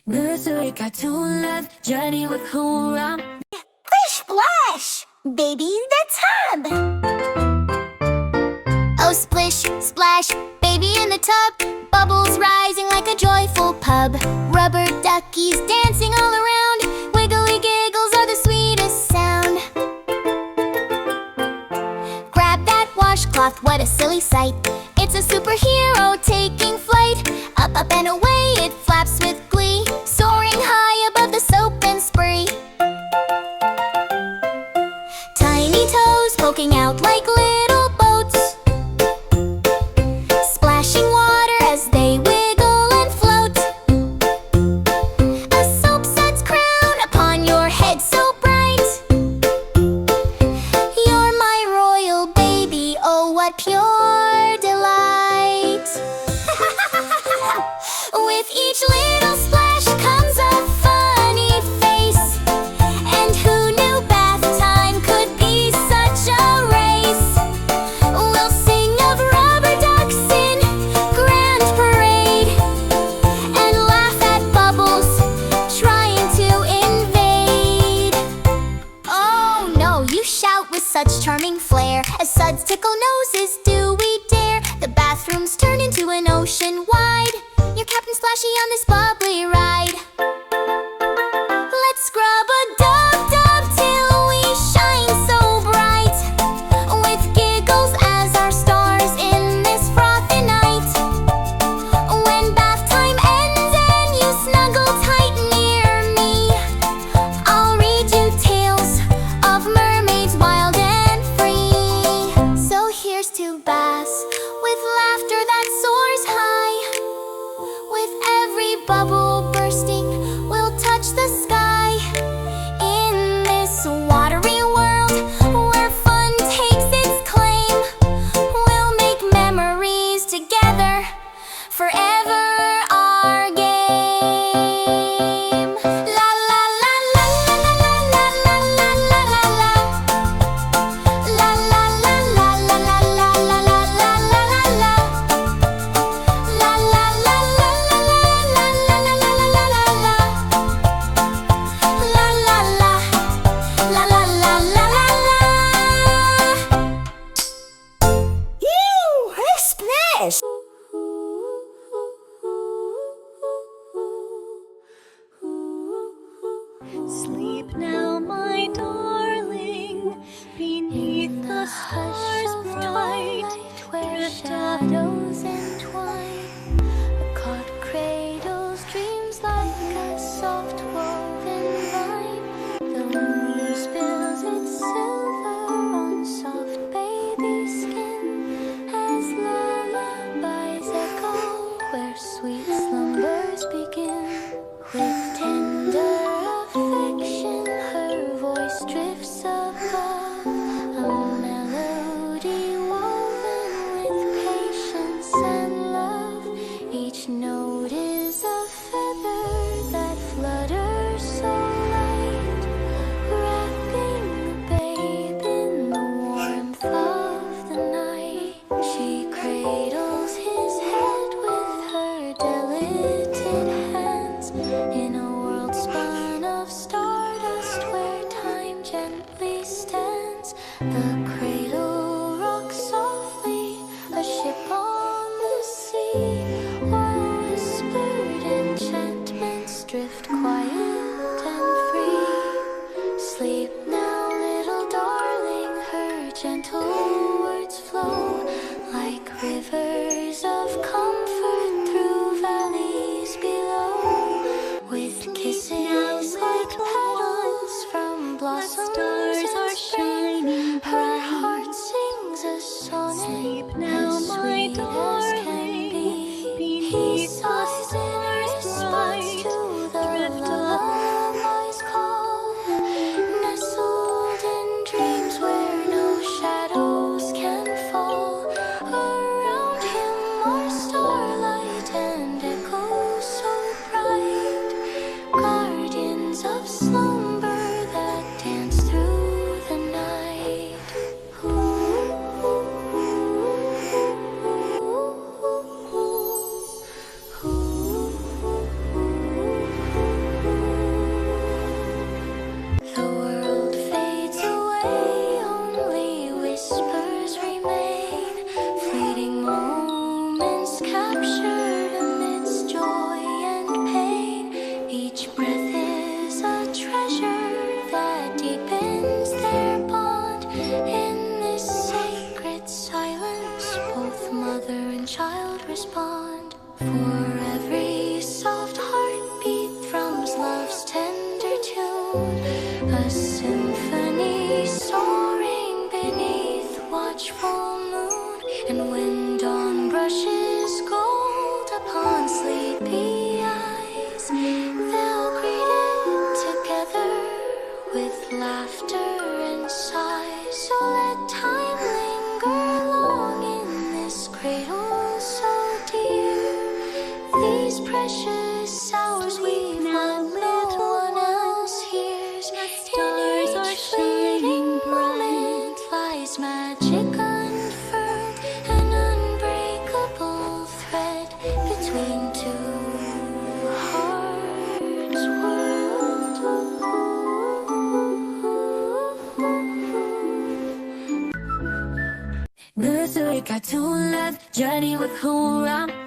Nursery cartoon love journey with Hoorah. Splish splash, baby in the tub. Oh splish splash, baby in the tub. Bubbles rising like a joyful pub. Rubber duckies dancing all around. Wiggly giggles are the sweetest sound. Grab that washcloth, what a silly sight. It's a superhero taking flight. Up, up and away it flaps with glee, soaring high above the soap and spray. Tiny toes poking out like little boats, splashing water as they wiggle and float. A soap suds crown upon your head so bright. You're my royal baby, oh what pure delight. With each little splash comes a funny face. And who knew bath time could be such a race? We'll sing of rubber ducks in grand parade, and laugh at bubbles trying to invade. Oh no, you shout with such charming flair. As suds tickle noses, do we dare? The bathrooms turn into an ocean wide. You're Captain Splashy on this bubbly ride. Let's scrub a dub-dub till we shine so bright, with Giggles as our stars in this frothy night. When bath time ends and you snuggle tight near me, I'll read you tales of mermaids wild and free. So here's to baths with laughter that soars high. With every bubble bursting, we'll touch the sky. In this watery world where fun takes its claim, we'll make memories together, forever our game. La la la la la la la la la la la. La la la la la la la la la la la la. La la la la la la la la la la la la la. La la la la la la la la la. Ew! Splash! Sleep now, my darling, beneath the stars bright, where shadows entwine. A cot cradles dreams like a soft woven vine. The moon spills its silver on soft baby skin, as lullabies echo where sweet slumbers begin. With tender affection, her voice drifts above, a melody woven with patience and love. Each note is a feather that flutters so light, wrapping the babe in the warmth of the night. She cradles his head with her delicate hands in Nursery cartoon love, journey with Hoorah.